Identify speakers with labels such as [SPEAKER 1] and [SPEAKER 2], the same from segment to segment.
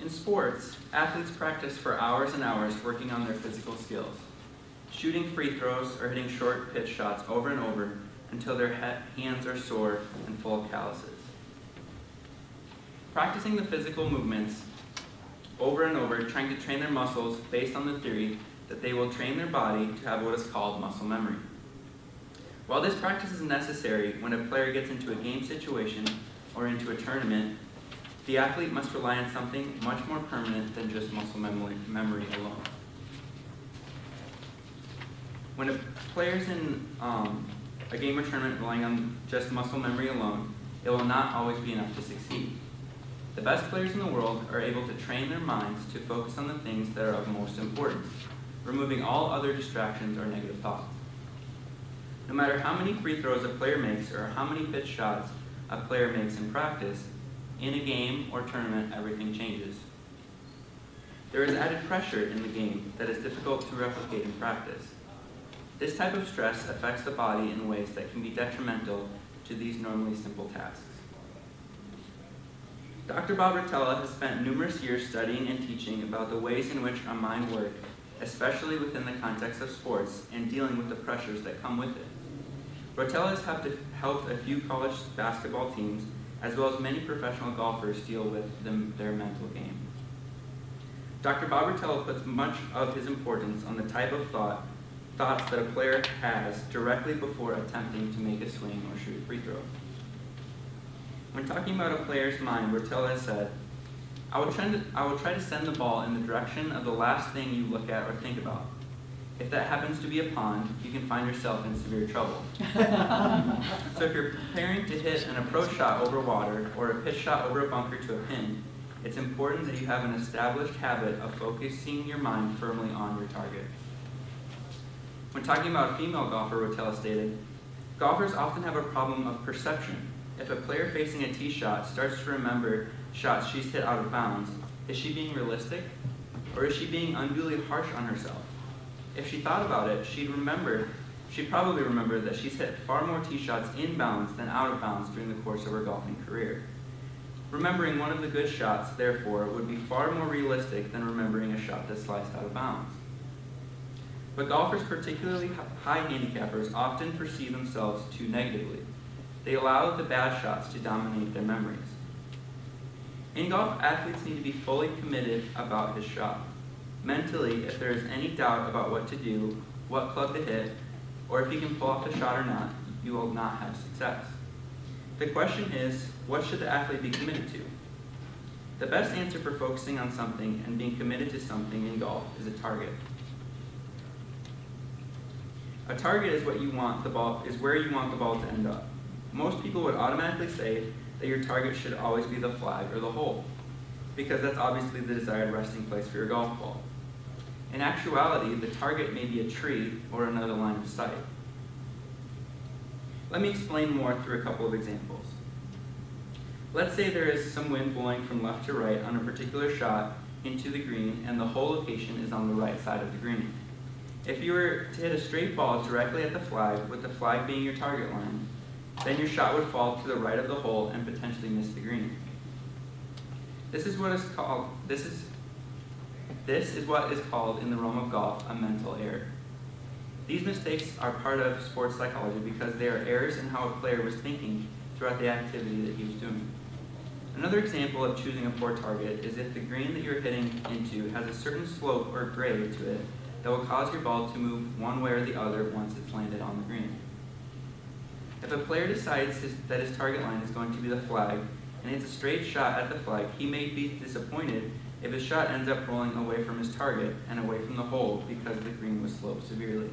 [SPEAKER 1] In sports, athletes practice for hours and hours working on their physical skills, shooting free throws or hitting short pitch shots over and over until their hands are sore and full of calluses. Practicing the physical movements over and over, trying to train their muscles based on the theory that they will train their body to have what is called muscle memory. While this practice is necessary when a player gets into a game situation or into a tournament, the athlete must rely on something much more permanent than just muscle memory alone. When a player is in a game or tournament relying on just muscle memory alone, it will not always be enough to succeed. The best players in the world are able to train their minds to focus on the things that are of most importance, removing all other distractions or negative thoughts. No matter how many free throws a player makes or how many pitch shots a player makes in practice, in a game or tournament, everything changes. There is added pressure in the game that is difficult to replicate in practice. This type of stress affects the body in ways that can be detrimental to these normally simple tasks. Dr. Bob Rotella has spent numerous years studying and teaching about the ways in which our mind works, especially within the context of sports and dealing with the pressures that come with it. Rotella has helped a few college basketball teams, as well as many professional golfers, deal with their mental game. Dr. Bob Rotella puts much of his importance on the type of thoughts that a player has directly before attempting to make a swing or shoot a free throw. When talking about a player's mind, Rotella has said, I will try to send the ball in the direction of the last thing you look at or think about. If that happens to be a pond, you can find yourself in severe trouble. So if you're preparing to hit an approach shot over water or a pitch shot over a bunker to a pin, it's important that you have an established habit of focusing your mind firmly on your target. When talking about a female golfer, Rotella stated, golfers often have a problem of perception. If a player facing a tee shot starts to remember shots she's hit out of bounds, is she being realistic? Or is she being unduly harsh on herself? If she thought about it, she'd probably remember that she's hit far more tee shots in bounds than out of bounds during the course of her golfing career. Remembering one of the good shots, therefore, would be far more realistic than remembering a shot that sliced out of bounds. But golfers, particularly high handicappers, often perceive themselves too negatively. They allow the bad shots to dominate their memories. In golf, athletes need to be fully committed about his shot. Mentally, if there is any doubt about what to do, what club to hit, or if he can pull off the shot or not, you will not have success. The question is, what should the athlete be committed to? The best answer for focusing on something and being committed to something in golf is a target. A target is where you want the ball to end up. Most people would automatically say that your target should always be the flag or the hole, because that's obviously the desired resting place for your golf ball. In actuality, the target may be a tree or another line of sight. Let me explain more through a couple of examples. Let's say there is some wind blowing from left to right on a particular shot into the green, and the hole location is on the right side of the green. If you were to hit a straight ball directly at the flag, with the flag being your target line, then your shot would fall to the right of the hole and potentially miss the green. This is what is called in the realm of golf a mental error. These mistakes are part of sports psychology because they are errors in how a player was thinking throughout the activity that he was doing. Another example of choosing a poor target is if the green that you're hitting into has a certain slope or grade to it that will cause your ball to move one way or the other once it's landed on the green. If a player decides that his target line is going to be the flag and hits a straight shot at the flag, he may be disappointed if his shot ends up rolling away from his target and away from the hole because the green was sloped severely.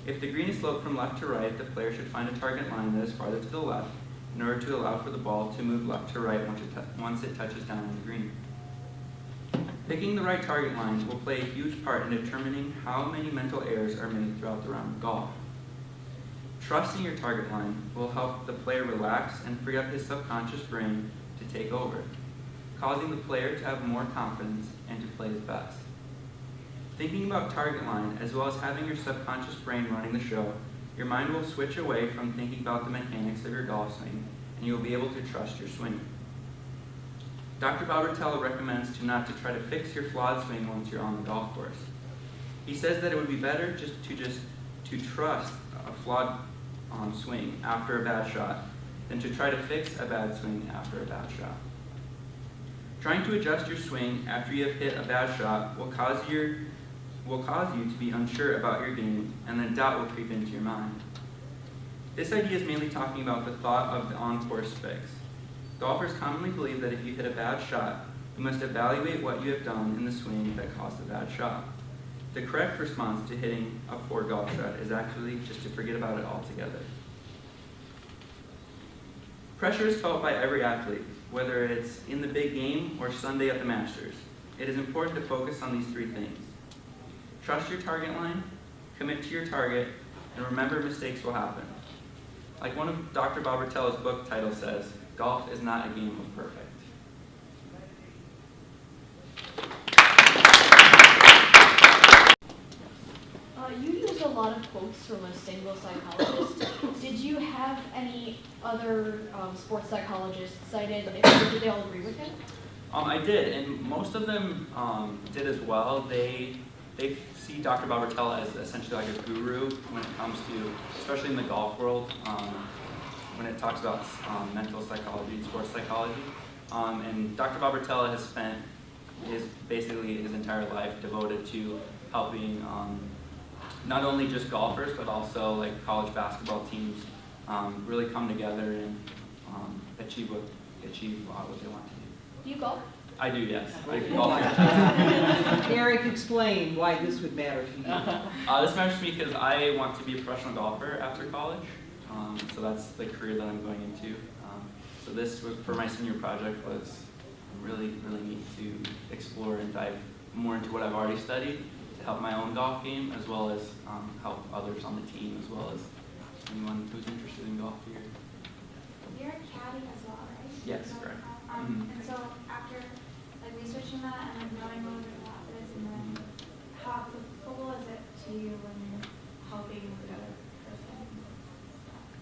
[SPEAKER 1] If the green is sloped from left to right, the player should find a target line that is farther to the left in order to allow for the ball to move left to right once it touches down on the green. Picking the right target line will play a huge part in determining how many mental errors are made throughout the round of golf. Trusting your target line will help the player relax and free up his subconscious brain to take over, causing the player to have more confidence and to play his best. Thinking about target line, as well as having your subconscious brain running the show, your mind will switch away from thinking about the mechanics of your golf swing, and you will be able to trust your swing. Dr. Bob recommends to try to fix your flawed swing once you're on the golf course. He says that it would be better to trust a flawed swing after a bad shot than to try to fix a bad swing after a bad shot. Trying to adjust your swing after you have hit a bad shot will cause you to be unsure about your game, and then doubt will creep into your mind. This idea is mainly talking about the thought of the on-course fix. Golfers commonly believe that if you hit a bad shot, you must evaluate what you have done in the swing that caused the bad shot. The correct response to hitting a poor golf shot is actually just to forget about it altogether. Pressure is felt by every athlete, whether it's in the big game or Sunday at the Masters. It is important to focus on these three things. Trust your target line, commit to your target, and remember mistakes will happen. Like one of Dr. Bob Rotell's book title says, golf is not a game of perfect.
[SPEAKER 2] You used a lot of quotes from a single psychologist. Did you have any other sports psychologists cited? Did they all agree with him?
[SPEAKER 1] I did, and most of them did as well. They see Dr. Bob Rotell as essentially like a guru when it comes to, especially in the golf world, when it talks about mental psychology and sports psychology. And Dr. Bob Rotell has spent basically his entire life devoted to helping not only just golfers, but also like college basketball teams really come together and achieve what they want to do.
[SPEAKER 2] Do you golf?
[SPEAKER 1] I do, yes. I can golf.
[SPEAKER 3] Eric, explain why this would matter to you.
[SPEAKER 1] This matters to me because I want to be a professional golfer after college. So that's the career that I'm going into. So this, for my senior project, was really, really neat to explore and dive more into what I've already studied to help my own golf game, as well as help others on the team, as well as anyone who's interested in golf here.
[SPEAKER 4] You're a caddy as well, right?
[SPEAKER 1] Yes, correct.
[SPEAKER 4] And so after researching that and knowing what a lot is, and then how applicable is it to you when you're helping the other person?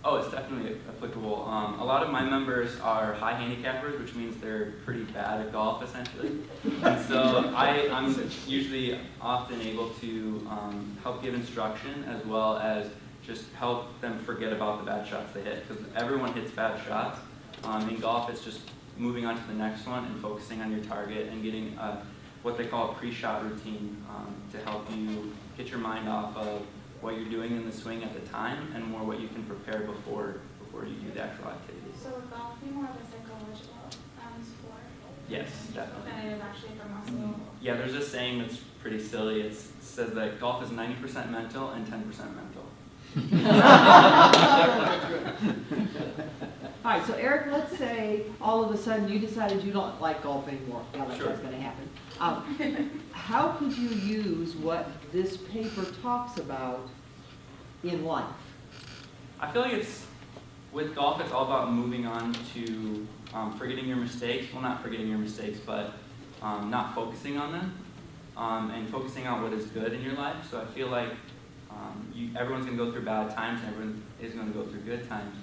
[SPEAKER 1] Oh, it's definitely applicable. A lot of my members are high handicappers, which means they're pretty bad at golf, essentially. And so I'm usually often able to help give instruction, as well as just help them forget about the bad shots they hit, because everyone hits bad shots. In golf, it's just moving on to the next one and focusing on your target and getting what they call a pre-shot routine to help you get your mind off of what you're doing in the swing at the time and more what you can prepare before you do the actual activity.
[SPEAKER 4] So would golf be more of a psychological sport?
[SPEAKER 1] Yes, definitely.
[SPEAKER 4] Than it is actually for muscle?
[SPEAKER 1] Yeah, there's this saying that's pretty silly. It says that golf is 90% mental and 10% mental.
[SPEAKER 3] All right, so Eric, let's say all of a sudden you decided you don't like golf anymore. Yeah, that's
[SPEAKER 1] Sure.
[SPEAKER 3] what's going to happen. How could you use what this paper talks about in life?
[SPEAKER 1] I feel like with golf, it's all about moving on to forgetting your mistakes. Well, not forgetting your mistakes, but not focusing on them and focusing on what is good in your life. So I feel like everyone's going to go through bad times and everyone is going to go through good times.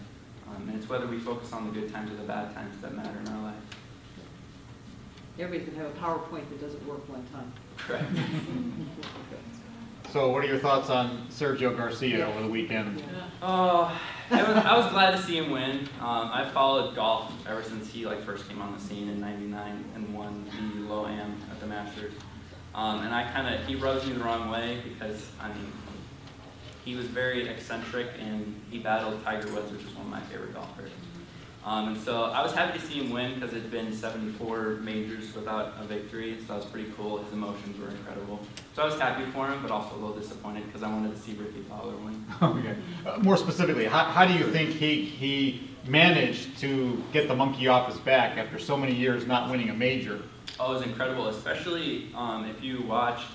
[SPEAKER 1] And it's whether we focus on the good times or the bad times that matter in our life.
[SPEAKER 3] Everybody can have a PowerPoint that doesn't work one time.
[SPEAKER 1] Correct.
[SPEAKER 5] So what are your thoughts on Sergio Garcia over the weekend?
[SPEAKER 1] Oh, I was glad to see him win. I've followed golf ever since he first came on the scene in '99 and won the low am at the Masters. And he rubs me the wrong way because he was very eccentric and he battled Tiger Woods, which is one of my favorite golfers. And so I was happy to see him win because it had been 74 majors without a victory, so that was pretty cool. His emotions were incredible. So I was happy for him, but also a little disappointed because I wanted to see Ricky Fowler win.
[SPEAKER 5] Okay. More specifically, how do you think he managed to get the monkey off his back after so many years not winning a major?
[SPEAKER 1] Oh, it was incredible, especially if you watched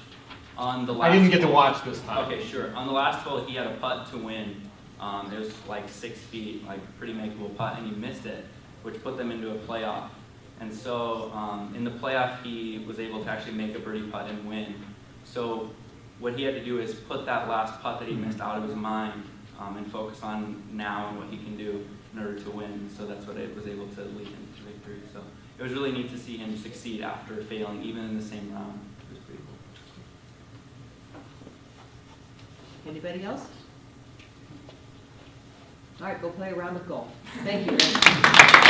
[SPEAKER 1] on the last
[SPEAKER 5] I didn't get to
[SPEAKER 1] hole.
[SPEAKER 5] watch this time.
[SPEAKER 1] Okay, sure. On the last hole, he had a putt to win. It was 6 feet, pretty makeable putt, and he missed it, which put them into a playoff. And so in the playoff, he was able to actually make a birdie putt and win. So what he had to do is put that last putt that he missed out of his mind and focus on now and what he can do in order to win. So that's what it was able to lead him to victory. So it was really neat to see him succeed after failing, even in the same round. It was pretty cool.
[SPEAKER 3] Anybody else? All right, go play a round of golf. Thank you.